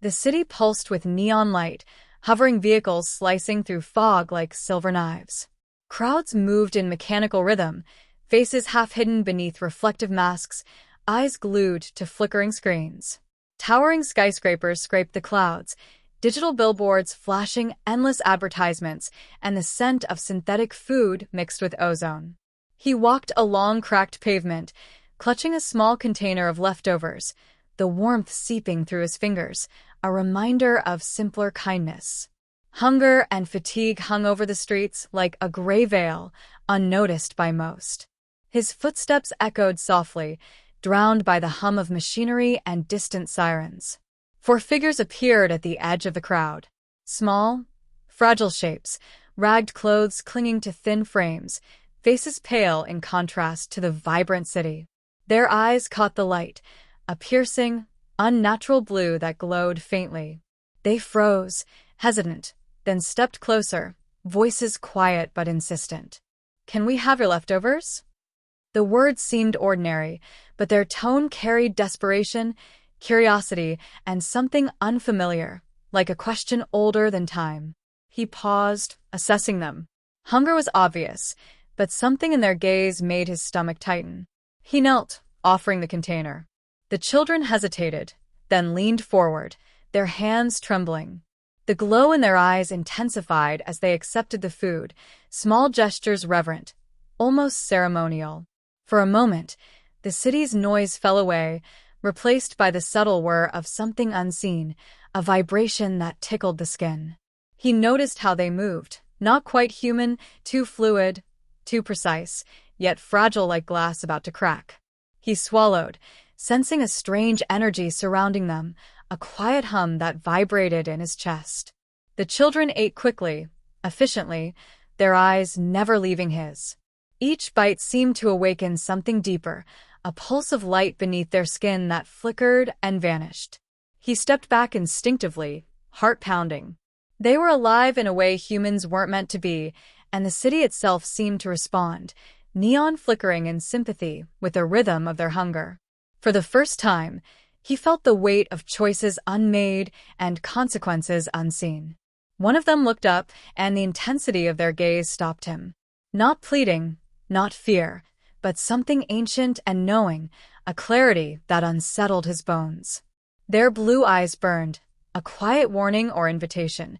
The city pulsed with neon light, hovering vehicles slicing through fog like silver knives. Crowds moved in mechanical rhythm, faces half hidden beneath reflective masks, eyes glued to flickering screens. Towering skyscrapers scraped the clouds, digital billboards flashing endless advertisements, and the scent of synthetic food mixed with ozone. He walked along cracked pavement, clutching a small container of leftovers, the warmth seeping through his fingers, a reminder of simpler kindness. Hunger and fatigue hung over the streets like a gray veil, unnoticed by most. His footsteps echoed softly, drowned by the hum of machinery and distant sirens. Four figures appeared at the edge of the crowd. Small, fragile shapes, ragged clothes clinging to thin frames, faces pale in contrast to the vibrant city. Their eyes caught the light, a piercing, unnatural blue that glowed faintly. They froze, hesitant, then stepped closer, voices quiet but insistent. "Can we have your leftovers?" The words seemed ordinary, but their tone carried desperation, curiosity, and something unfamiliar, like a question older than time. He paused, assessing them. Hunger was obvious, but something in their gaze made his stomach tighten. He knelt, offering the container. The children hesitated, then leaned forward, their hands trembling. The glow in their eyes intensified as they accepted the food, small gestures reverent, almost ceremonial. For a moment, the city's noise fell away, replaced by the subtle whir of something unseen, a vibration that tickled the skin. He noticed how they moved, not quite human, too fluid, too precise, yet fragile like glass about to crack. He swallowed, sensing a strange energy surrounding them, a quiet hum that vibrated in his chest. The children ate quickly, efficiently, their eyes never leaving his. Each bite seemed to awaken something deeper, a pulse of light beneath their skin that flickered and vanished. He stepped back instinctively, heart pounding. They were alive in a way humans weren't meant to be, and the city itself seemed to respond, neon flickering in sympathy with the rhythm of their hunger. For the first time, he felt the weight of choices unmade and consequences unseen. One of them looked up, and the intensity of their gaze stopped him. Not pleading, not fear, but something ancient and knowing, a clarity that unsettled his bones. Their blue eyes burned, a quiet warning or invitation.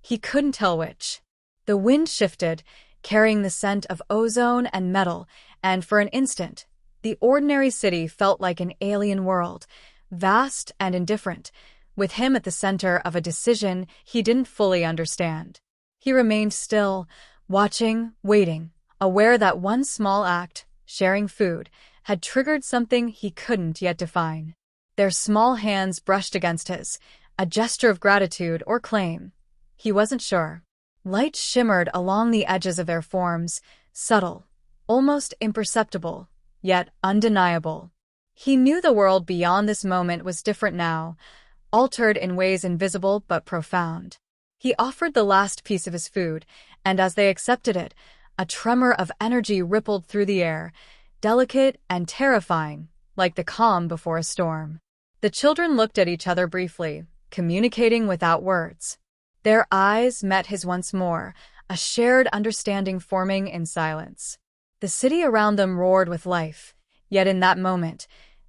He couldn't tell which. The wind shifted, carrying the scent of ozone and metal, and for an instant, the ordinary city felt like an alien world, vast and indifferent, with him at the center of a decision he didn't fully understand. He remained still, watching, waiting, aware that one small act, sharing food, had triggered something he couldn't yet define. Their small hands brushed against his, a gesture of gratitude or claim. He wasn't sure. Light shimmered along the edges of their forms, subtle, almost imperceptible, yet undeniable. He knew the world beyond this moment was different now, altered in ways invisible but profound. He offered the last piece of his food, and as they accepted it, a tremor of energy rippled through the air, delicate and terrifying, like the calm before a storm. The children looked at each other briefly, communicating without words. Their eyes met his once more, a shared understanding forming in silence. The city around them roared with life, yet in that moment,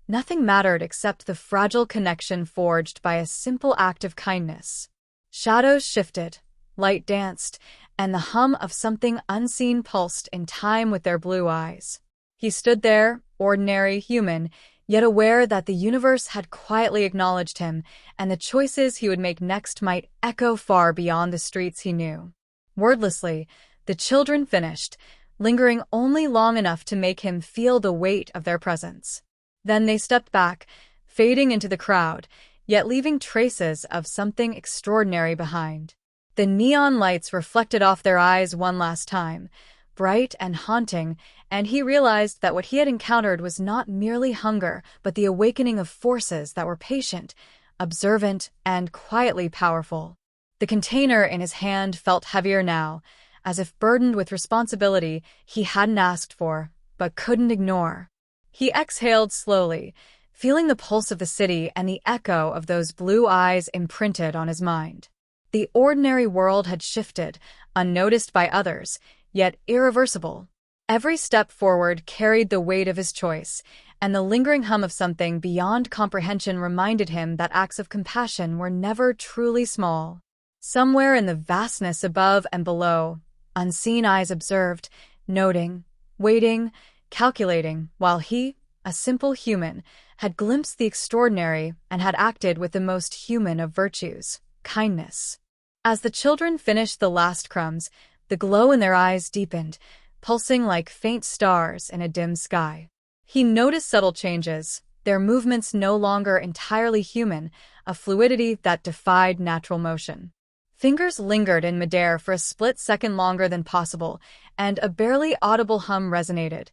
nothing mattered except the fragile connection forged by a simple act of kindness. Shadows shifted, light danced, and the hum of something unseen pulsed in time with their blue eyes. He stood there, ordinary, human, yet aware that the universe had quietly acknowledged him, and the choices he would make next might echo far beyond the streets he knew. Wordlessly, the children finished, lingering only long enough to make him feel the weight of their presence. Then they stepped back, fading into the crowd, yet leaving traces of something extraordinary behind. The neon lights reflected off their eyes one last time, bright and haunting, and he realized that what he had encountered was not merely hunger, but the awakening of forces that were patient, observant, and quietly powerful. The container in his hand felt heavier now, as if burdened with responsibility he hadn't asked for, but couldn't ignore. He exhaled slowly, feeling the pulse of the city and the echo of those blue eyes imprinted on his mind. The ordinary world had shifted, unnoticed by others, yet irreversible. Every step forward carried the weight of his choice, and the lingering hum of something beyond comprehension reminded him that acts of compassion were never truly small. Somewhere in the vastness above and below, unseen eyes observed, noting, waiting, calculating, while he, a simple human, had glimpsed the extraordinary and had acted with the most human of virtues, kindness. As the children finished the last crumbs, the glow in their eyes deepened, pulsing like faint stars in a dim sky. He noticed subtle changes, their movements no longer entirely human, a fluidity that defied natural motion. Fingers lingered in midair for a split second longer than possible, and a barely audible hum resonated,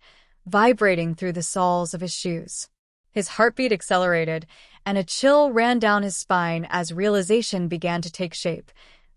vibrating through the soles of his shoes. His heartbeat accelerated, and a chill ran down his spine as realization began to take shape.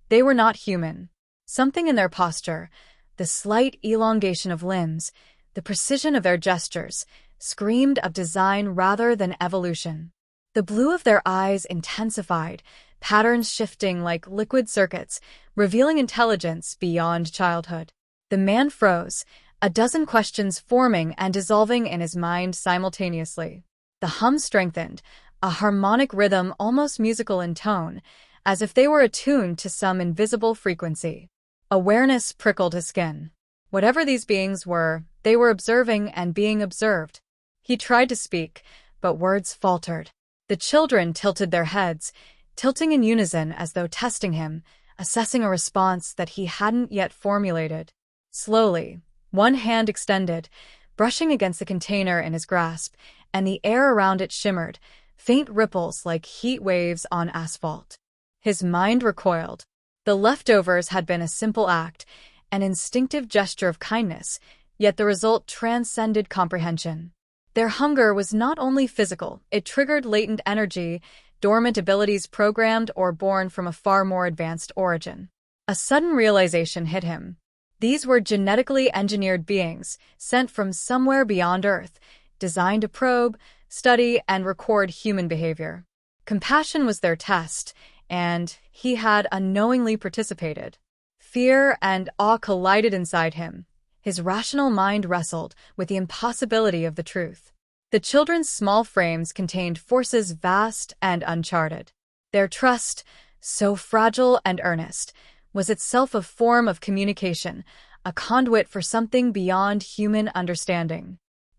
They were not human. Something in their posture, the slight elongation of limbs, the precision of their gestures, screamed of design rather than evolution. The blue of their eyes intensified, patterns shifting like liquid circuits, revealing intelligence beyond childhood. The man froze, a dozen questions forming and dissolving in his mind simultaneously. The hum strengthened, a harmonic rhythm almost musical in tone, as if they were attuned to some invisible frequency. Awareness prickled his skin. Whatever these beings were, they were observing and being observed. He tried to speak, but words faltered. The children tilted their heads, tilting in unison as though testing him, assessing a response that he hadn't yet formulated. Slowly, one hand extended, brushing against the container in his grasp, and the air around it shimmered, faint ripples like heat waves on asphalt. His mind recoiled. The leftovers had been a simple act, an instinctive gesture of kindness, yet the result transcended comprehension. Their hunger was not only physical, it triggered latent energy, dormant abilities programmed or born from a far more advanced origin. A sudden realization hit him. These were genetically engineered beings, sent from somewhere beyond Earth, designed to probe, study, and record human behavior. Compassion was their test, and he had unknowingly participated. Fear and awe collided inside him. His rational mind wrestled with the impossibility of the truth. The children's small frames contained forces vast and uncharted. Their trust, so fragile and earnest, was itself a form of communication, a conduit for something beyond human understanding.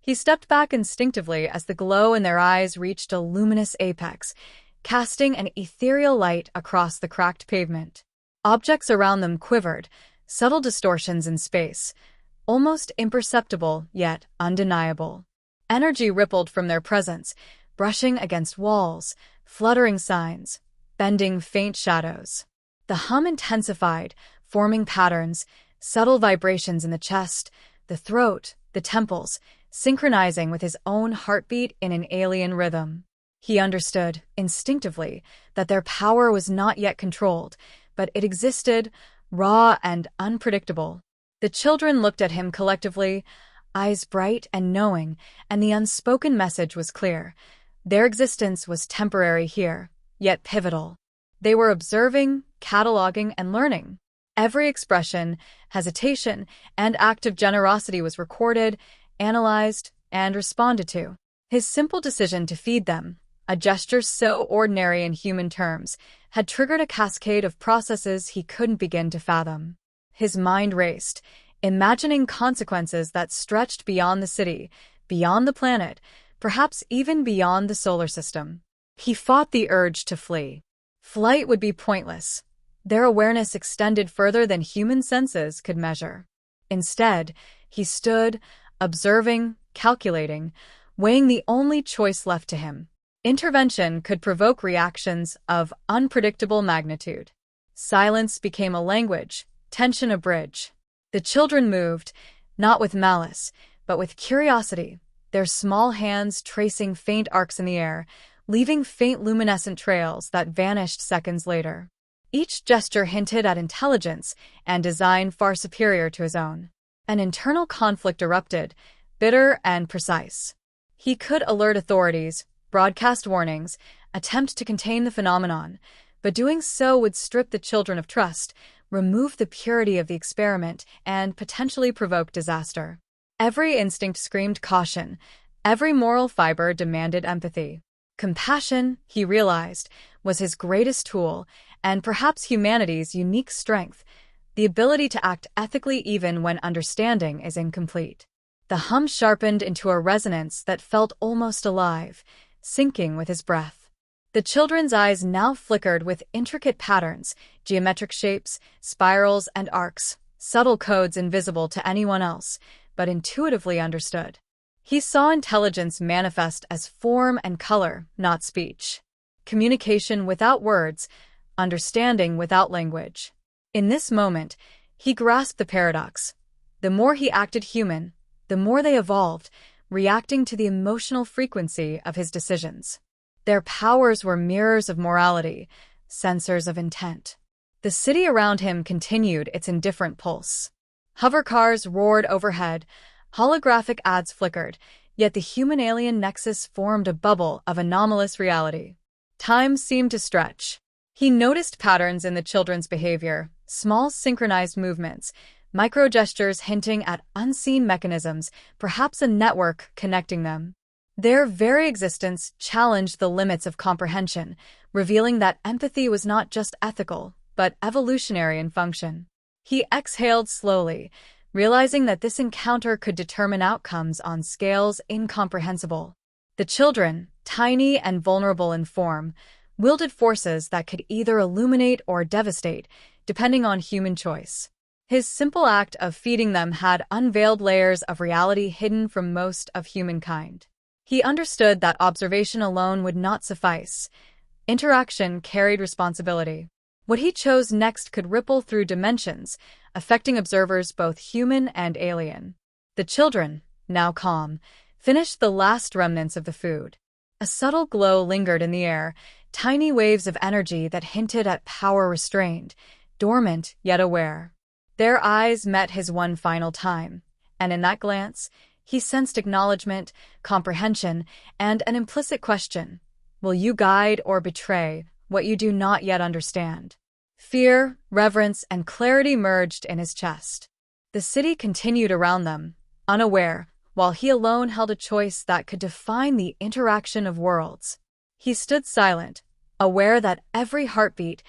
He stepped back instinctively as the glow in their eyes reached a luminous apex, casting an ethereal light across the cracked pavement. Objects around them quivered, subtle distortions in space, almost imperceptible yet undeniable. Energy rippled from their presence, brushing against walls, fluttering signs, bending faint shadows. The hum intensified, forming patterns, subtle vibrations in the chest, the throat, the temples, synchronizing with his own heartbeat in an alien rhythm. He understood, instinctively, that their power was not yet controlled, but it existed, raw and unpredictable. The children looked at him collectively, eyes bright and knowing, and the unspoken message was clear. Their existence was temporary here, yet pivotal. They were observing, cataloging, and learning. Every expression, hesitation, and act of generosity was recorded, analyzed, and responded to. His simple decision to feed them, a gesture so ordinary in human terms, had triggered a cascade of processes he couldn't begin to fathom. His mind raced, imagining consequences that stretched beyond the city, beyond the planet, perhaps even beyond the solar system. He fought the urge to flee. Flight would be pointless. Their awareness extended further than human senses could measure. Instead, he stood, observing, calculating, weighing the only choice left to him. Intervention could provoke reactions of unpredictable magnitude. Silence became a language, tension a bridge. The children moved, not with malice, but with curiosity, their small hands tracing faint arcs in the air, leaving faint luminescent trails that vanished seconds later. Each gesture hinted at intelligence and design far superior to his own. An internal conflict erupted, bitter and precise. He could alert authorities, broadcast warnings, attempt to contain the phenomenon, but doing so would strip the children of trust, remove the purity of the experiment, and potentially provoke disaster. Every instinct screamed caution. Every moral fiber demanded empathy. Compassion, he realized, was his greatest tool, and perhaps humanity's unique strength, the ability to act ethically even when understanding is incomplete. The hum sharpened into a resonance that felt almost alive, syncing with his breath. The children's eyes now flickered with intricate patterns, geometric shapes, spirals, and arcs, subtle codes invisible to anyone else, but intuitively understood. He saw intelligence manifest as form and color, not speech. Communication without words, understanding without language. In this moment, he grasped the paradox. The more he acted human, the more they evolved, reacting to the emotional frequency of his decisions. Their powers were mirrors of morality, sensors of intent. The city around him continued its indifferent pulse. Hovercars roared overhead, holographic ads flickered, yet the human-alien nexus formed a bubble of anomalous reality. Time seemed to stretch. He noticed patterns in the children's behavior, small synchronized movements, micro-gestures hinting at unseen mechanisms, perhaps a network connecting them. Their very existence challenged the limits of comprehension, revealing that empathy was not just ethical, but evolutionary in function. He exhaled slowly, realizing that this encounter could determine outcomes on scales incomprehensible. The children, tiny and vulnerable in form, wielded forces that could either illuminate or devastate, depending on human choice. His simple act of feeding them had unveiled layers of reality hidden from most of humankind. He understood that observation alone would not suffice. Interaction carried responsibility. What he chose next could ripple through dimensions, affecting observers both human and alien. The children, now calm, finished the last remnants of the food. A subtle glow lingered in the air, tiny waves of energy that hinted at power restrained, dormant yet aware. Their eyes met his one final time, and in that glance, he sensed acknowledgement, comprehension, and an implicit question. Will you guide or betray what you do not yet understand? Fear, reverence, and clarity merged in his chest. The city continued around them, unaware, while he alone held a choice that could define the interaction of worlds. He stood silent, aware that every heartbeat,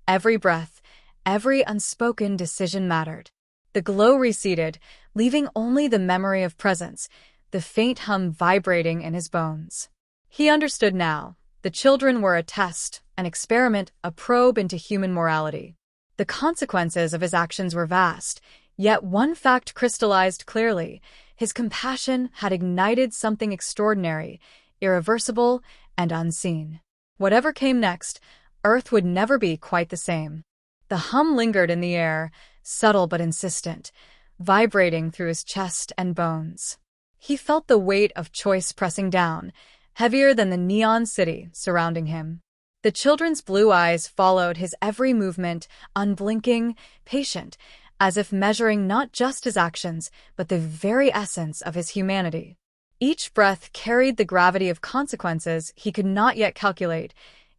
every breath, every unspoken decision mattered. The glow receded, leaving only the memory of presence, the faint hum vibrating in his bones. He understood now. The children were a test, an experiment, a probe into human morality. The consequences of his actions were vast, yet one fact crystallized clearly. His compassion had ignited something extraordinary, irreversible, and unseen. Whatever came next, Earth would never be quite the same. The hum lingered in the air, subtle but insistent, vibrating through his chest and bones. He felt the weight of choice pressing down, heavier than the neon city surrounding him. The children's blue eyes followed his every movement, unblinking, patient, as if measuring not just his actions, but the very essence of his humanity. Each breath carried the gravity of consequences he could not yet calculate,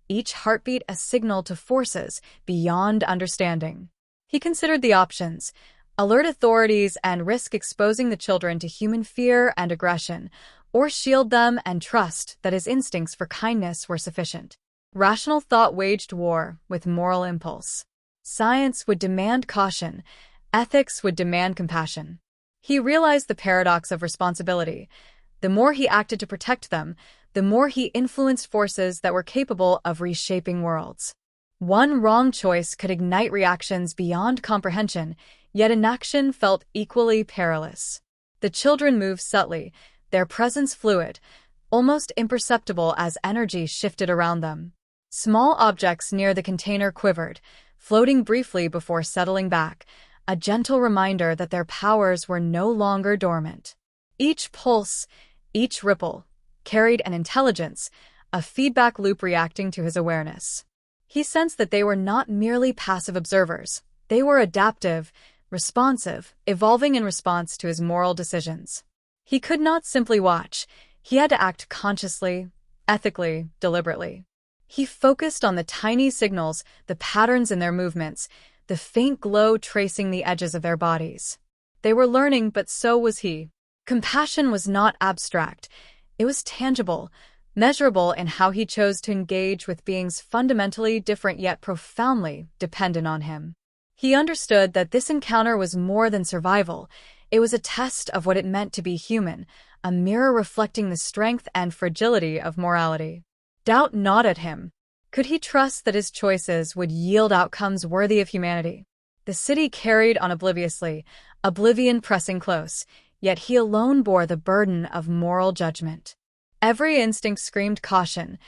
each heartbeat a signal to forces beyond understanding. He considered the options: alert authorities and risk exposing the children to human fear and aggression, or shield them and trust that his instincts for kindness were sufficient. Rational thought waged war with moral impulse. Science would demand caution, ethics would demand compassion. He realized the paradox of responsibility. The more he acted to protect them, the more he influenced forces that were capable of reshaping worlds. One wrong choice could ignite reactions beyond comprehension, yet inaction felt equally perilous. The children moved subtly, their presence fluid, almost imperceptible as energy shifted around them. Small objects near the container quivered, floating briefly before settling back, a gentle reminder that their powers were no longer dormant. Each pulse, each ripple, carried an intelligence, a feedback loop reacting to his awareness. He sensed that they were not merely passive observers. They were adaptive, responsive, evolving in response to his moral decisions. He could not simply watch. He had to act consciously, ethically, deliberately. He focused on the tiny signals, the patterns in their movements, the faint glow tracing the edges of their bodies. They were learning, but so was he. Compassion was not abstract. It was tangible, measurable in how he chose to engage with beings fundamentally different yet profoundly dependent on him. He understood that this encounter was more than survival. It was a test of what it meant to be human, a mirror reflecting the strength and fragility of morality. Doubt gnawed at him. Could he trust that his choices would yield outcomes worthy of humanity? The city carried on obliviously, oblivion pressing close, yet he alone bore the burden of moral judgment. Every instinct screamed caution.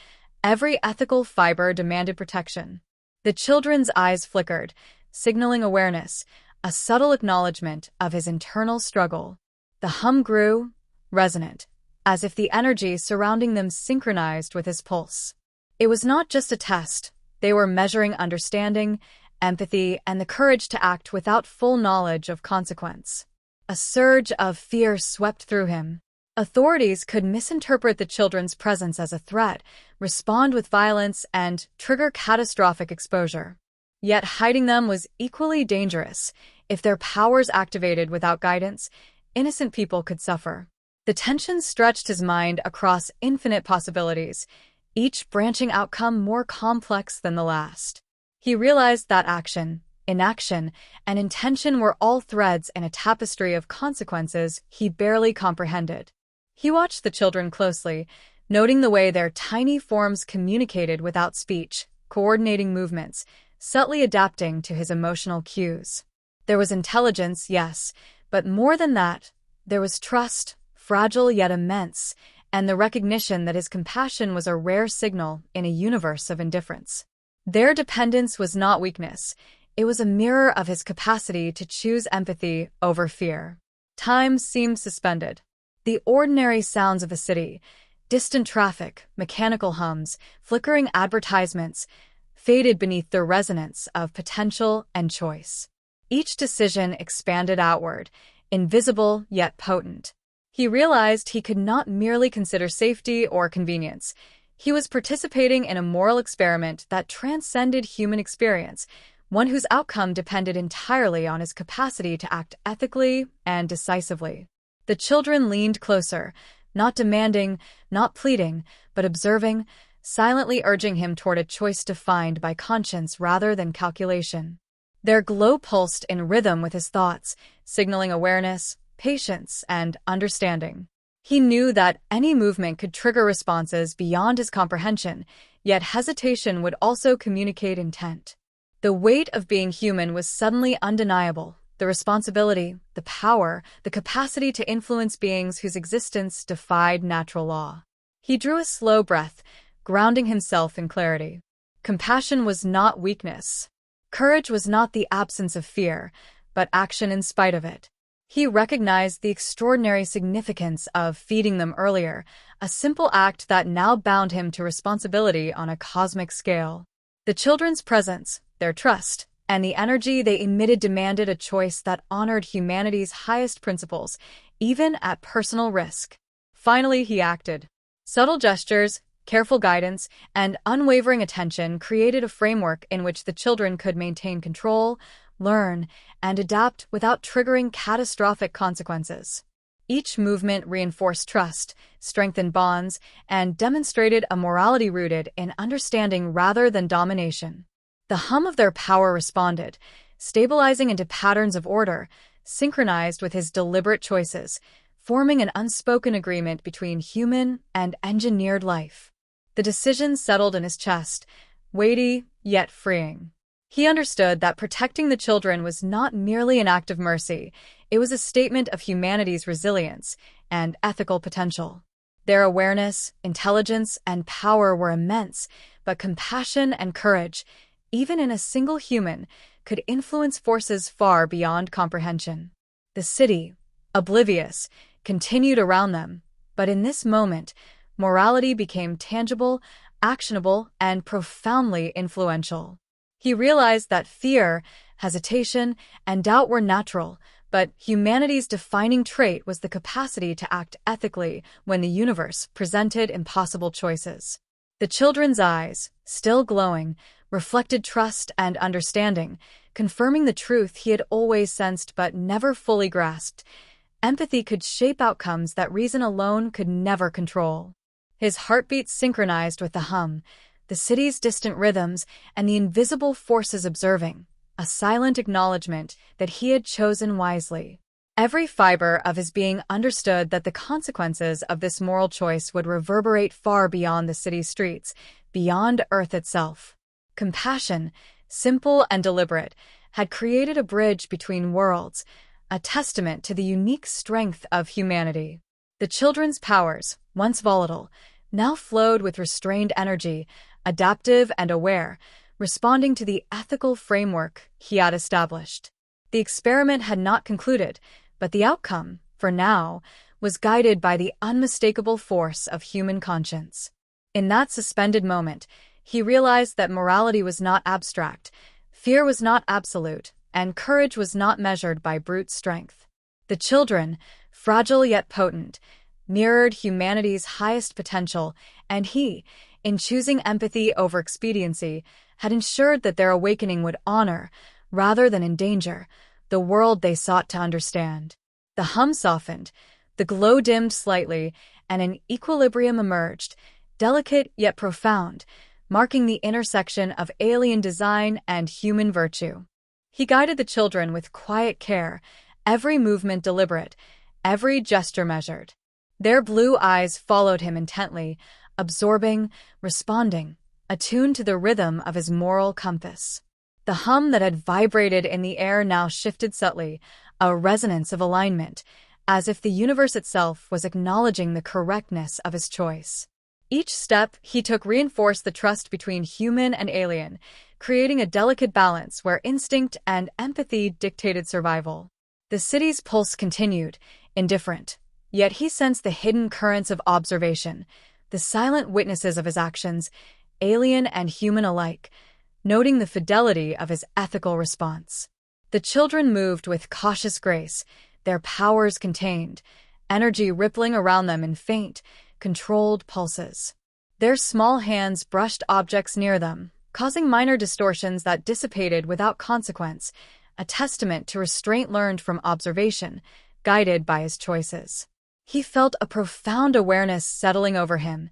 Every ethical fiber demanded protection. The children's eyes flickered, signaling awareness, a subtle acknowledgement of his internal struggle. The hum grew, resonant, as if the energy surrounding them synchronized with his pulse. It was not just a test. They were measuring understanding, empathy, and the courage to act without full knowledge of consequence. A surge of fear swept through him. Authorities could misinterpret the children's presence as a threat, respond with violence, and trigger catastrophic exposure. Yet hiding them was equally dangerous. If their powers activated without guidance, innocent people could suffer. The tension stretched his mind across infinite possibilities, each branching outcome more complex than the last. He realized that action, inaction, and intention were all threads in a tapestry of consequences he barely comprehended. He watched the children closely, noting the way their tiny forms communicated without speech, coordinating movements, subtly adapting to his emotional cues. There was intelligence, yes, but more than that, there was trust, fragile yet immense, and the recognition that his compassion was a rare signal in a universe of indifference. Their dependence was not weakness. It was a mirror of his capacity to choose empathy over fear. Time seemed suspended. The ordinary sounds of the city, distant traffic, mechanical hums, flickering advertisements, faded beneath the resonance of potential and choice. Each decision expanded outward, invisible yet potent. He realized he could not merely consider safety or convenience. He was participating in a moral experiment that transcended human experience, one whose outcome depended entirely on his capacity to act ethically and decisively. The children leaned closer, not demanding, not pleading, but observing, silently urging him toward a choice defined by conscience rather than calculation. Their glow pulsed in rhythm with his thoughts, signaling awareness, patience, and understanding. He knew that any movement could trigger responses beyond his comprehension, yet hesitation would also communicate intent. The weight of being human was suddenly undeniable. The responsibility, the power, the capacity to influence beings whose existence defied natural law. He drew a slow breath, grounding himself in clarity. Compassion was not weakness. Courage was not the absence of fear, but action in spite of it. He recognized the extraordinary significance of feeding them earlier, a simple act that now bound him to responsibility on a cosmic scale. The children's presence, their trust, and the energy they emitted demanded a choice that honored humanity's highest principles, even at personal risk. Finally, he acted. Subtle gestures, careful guidance, and unwavering attention created a framework in which the children could maintain control, learn, and adapt without triggering catastrophic consequences. Each movement reinforced trust, strengthened bonds, and demonstrated a morality rooted in understanding rather than domination. The hum of their power responded, stabilizing into patterns of order, synchronized with his deliberate choices, forming an unspoken agreement between human and engineered life. The decision settled in his chest, weighty yet freeing. He understood that protecting the children was not merely an act of mercy, it was a statement of humanity's resilience and ethical potential. Their awareness, intelligence, and power were immense, but compassion and courage, even in a single human, could influence forces far beyond comprehension. The city, oblivious, continued around them, but in this moment, morality became tangible, actionable, and profoundly influential. He realized that fear, hesitation, and doubt were natural, but humanity's defining trait was the capacity to act ethically when the universe presented impossible choices. The children's eyes, still glowing, reflected trust and understanding, confirming the truth he had always sensed but never fully grasped. Empathy could shape outcomes that reason alone could never control. His heartbeat synchronized with the hum, the city's distant rhythms, and the invisible forces observing, a silent acknowledgement that he had chosen wisely. Every fiber of his being understood that the consequences of this moral choice would reverberate far beyond the city's streets, beyond Earth itself. Compassion, simple and deliberate, had created a bridge between worlds, a testament to the unique strength of humanity. The children's powers, once volatile, now flowed with restrained energy, adaptive and aware, responding to the ethical framework he had established. The experiment had not concluded, but the outcome, for now, was guided by the unmistakable force of human conscience. In that suspended moment, he realized that morality was not abstract, fear was not absolute, and courage was not measured by brute strength. The children, fragile yet potent, mirrored humanity's highest potential, and he, in choosing empathy over expediency, had ensured that their awakening would honor, rather than endanger, the world they sought to understand. The hum softened, the glow dimmed slightly, and an equilibrium emerged, delicate yet profound, marking the intersection of alien design and human virtue. He guided the children with quiet care, every movement deliberate, every gesture measured. Their blue eyes followed him intently, absorbing, responding, attuned to the rhythm of his moral compass. The hum that had vibrated in the air now shifted subtly, a resonance of alignment, as if the universe itself was acknowledging the correctness of his choice. Each step he took reinforced the trust between human and alien, creating a delicate balance where instinct and empathy dictated survival. The city's pulse continued, indifferent, yet he sensed the hidden currents of observation, the silent witnesses of his actions, alien and human alike, noting the fidelity of his ethical response. The children moved with cautious grace, their powers contained, energy rippling around them in faint, controlled pulses. Their small hands brushed objects near them, causing minor distortions that dissipated without consequence, a testament to restraint learned from observation, guided by his choices. He felt a profound awareness settling over him.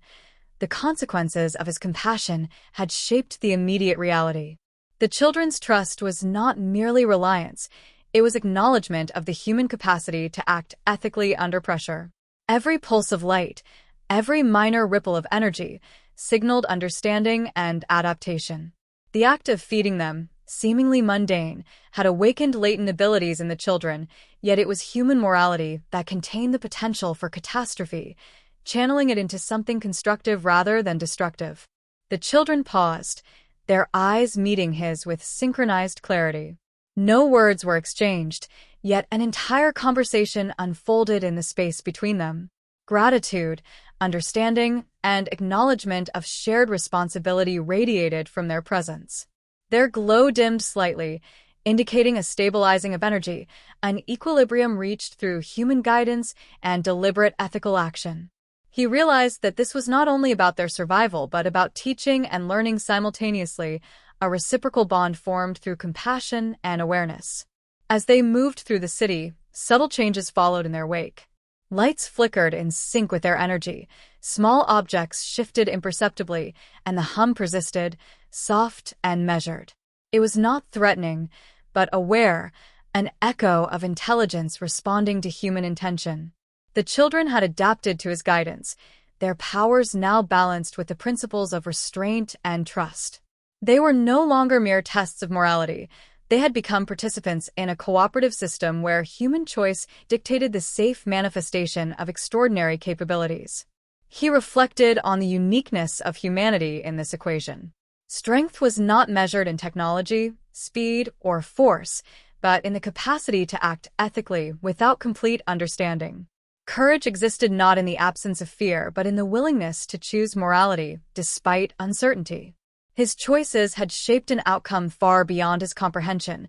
The consequences of his compassion had shaped the immediate reality. The children's trust was not merely reliance, it was acknowledgement of the human capacity to act ethically under pressure. Every pulse of light, every minor ripple of energy, signaled understanding and adaptation. The act of feeding them, seemingly mundane, had awakened latent abilities in the children, yet it was human morality that contained the potential for catastrophe, channeling it into something constructive rather than destructive. The children paused, their eyes meeting his with synchronized clarity. No words were exchanged, yet an entire conversation unfolded in the space between them. Gratitude, understanding, and acknowledgement of shared responsibility radiated from their presence. Their glow dimmed slightly, indicating a stabilizing of energy, an equilibrium reached through human guidance and deliberate ethical action. He realized that this was not only about their survival but about teaching and learning simultaneously, a reciprocal bond formed through compassion and awareness. As they moved through the city, subtle changes followed in their wake. Lights flickered in sync with their energy, small objects shifted imperceptibly, and the hum persisted, soft and measured. It was not threatening, but aware, an echo of intelligence responding to human intention. The children had adapted to his guidance, their powers now balanced with the principles of restraint and trust. They were no longer mere tests of morality. They had become participants in a cooperative system where human choice dictated the safe manifestation of extraordinary capabilities. He reflected on the uniqueness of humanity in this equation. Strength was not measured in technology, speed, or force, but in the capacity to act ethically without complete understanding. Courage existed not in the absence of fear, but in the willingness to choose morality despite uncertainty. His choices had shaped an outcome far beyond his comprehension,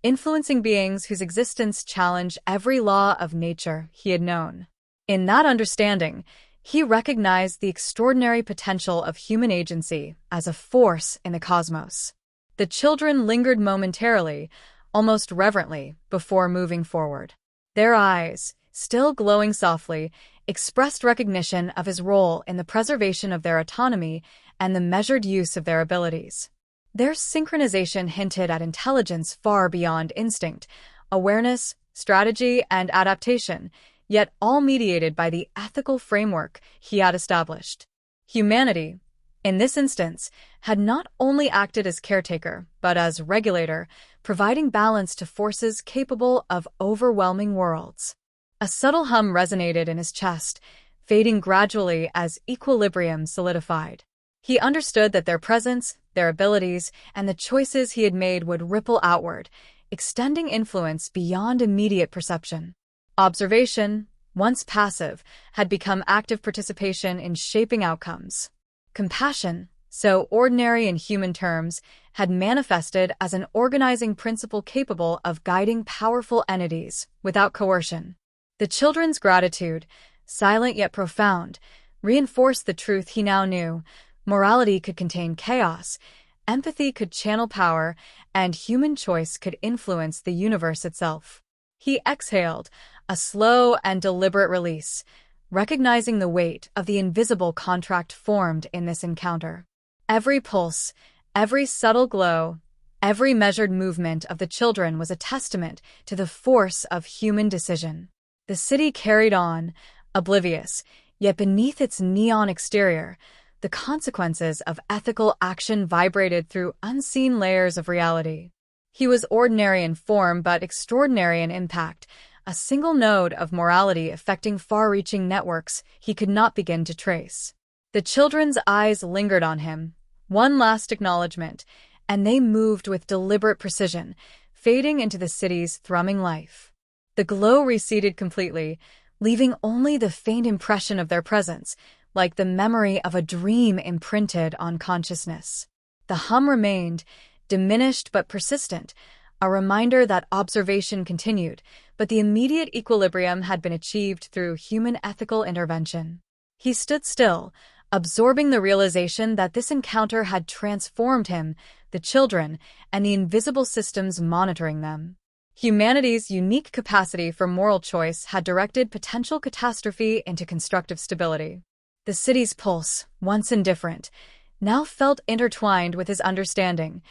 influencing beings whose existence challenged every law of nature he had known. In that understanding, he recognized the extraordinary potential of human agency as a force in the cosmos. The children lingered momentarily, almost reverently, before moving forward. Their eyes, still glowing softly, expressed recognition of his role in the preservation of their autonomy and the measured use of their abilities. Their synchronization hinted at intelligence far beyond instinct, awareness, strategy, and adaptation, yet all mediated by the ethical framework he had established. Humanity, in this instance, had not only acted as caretaker, but as regulator, providing balance to forces capable of overwhelming worlds. A subtle hum resonated in his chest, fading gradually as equilibrium solidified. He understood that their presence, their abilities, and the choices he had made would ripple outward, extending influence beyond immediate perception. Observation, once passive, had become active participation in shaping outcomes. Compassion, so ordinary in human terms, had manifested as an organizing principle capable of guiding powerful entities without coercion. The children's gratitude, silent yet profound, reinforced the truth he now knew: morality could contain chaos, empathy could channel power, and human choice could influence the universe itself. He exhaled, a slow and deliberate release, recognizing the weight of the invisible contract formed in this encounter. Every pulse, every subtle glow, every measured movement of the children was a testament to the force of human decision. The city carried on, oblivious, yet beneath its neon exterior, the consequences of ethical action vibrated through unseen layers of reality. He was ordinary in form but extraordinary in impact, a single node of morality affecting far-reaching networks he could not begin to trace. The children's eyes lingered on him, one last acknowledgement, and they moved with deliberate precision, fading into the city's thrumming life. The glow receded completely, leaving only the faint impression of their presence, like the memory of a dream imprinted on consciousness. The hum remained, diminished but persistent, a reminder that observation continued, but the immediate equilibrium had been achieved through human ethical intervention. He stood still, absorbing the realization that this encounter had transformed him, the children, and the invisible systems monitoring them. Humanity's unique capacity for moral choice had directed potential catastrophe into constructive stability. The city's pulse, once indifferent, now felt intertwined with his understanding.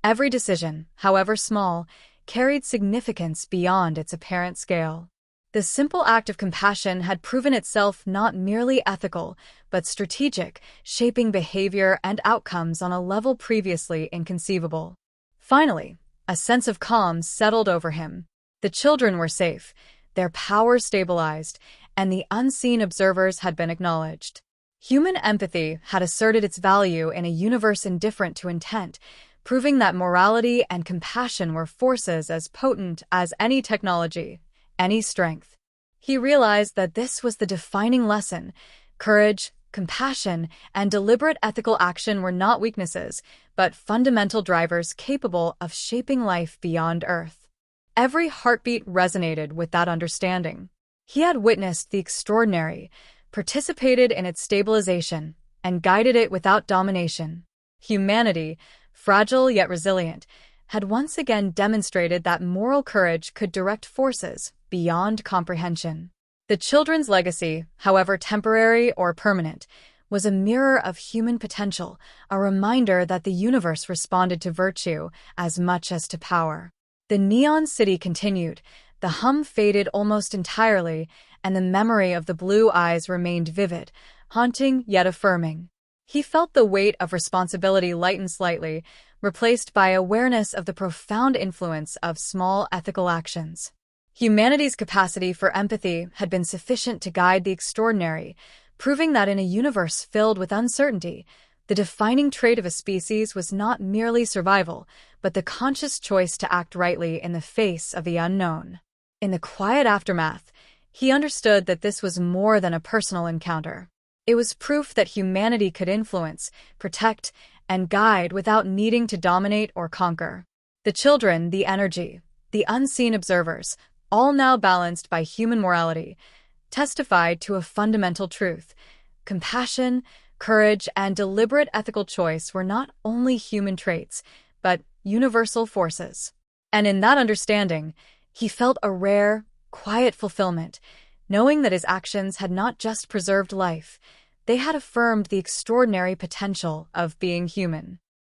Every decision, however small, carried significance beyond its apparent scale. The simple act of compassion had proven itself not merely ethical, but strategic, shaping behavior and outcomes on a level previously inconceivable. Finally, a sense of calm settled over him. The children were safe, their power stabilized, and the unseen observers had been acknowledged. Human empathy had asserted its value in a universe indifferent to intent, proving that morality and compassion were forces as potent as any technology, any strength. He realized that this was the defining lesson: courage, compassion, and deliberate ethical action were not weaknesses, but fundamental drivers capable of shaping life beyond Earth. Every heartbeat resonated with that understanding. He had witnessed the extraordinary, participated in its stabilization, and guided it without domination. Humanity, fragile yet resilient, had once again demonstrated that moral courage could direct forces beyond comprehension. The children's legacy, however temporary or permanent, was a mirror of human potential, a reminder that the universe responded to virtue as much as to power. The neon city continued, the hum faded almost entirely, and the memory of the blue eyes remained vivid, haunting yet affirming. He felt the weight of responsibility lighten slightly, replaced by awareness of the profound influence of small ethical actions. Humanity's capacity for empathy had been sufficient to guide the extraordinary, proving that in a universe filled with uncertainty, the defining trait of a species was not merely survival, but the conscious choice to act rightly in the face of the unknown. In the quiet aftermath, he understood that this was more than a personal encounter. It was proof that humanity could influence, protect, and guide without needing to dominate or conquer. The children, the energy, the unseen observers, all now balanced by human morality, testified to a fundamental truth. Compassion, courage, and deliberate ethical choice were not only human traits, but universal forces. And in that understanding, he felt a rare, quiet fulfillment, knowing that his actions had not just preserved life, they had affirmed the extraordinary potential of being human.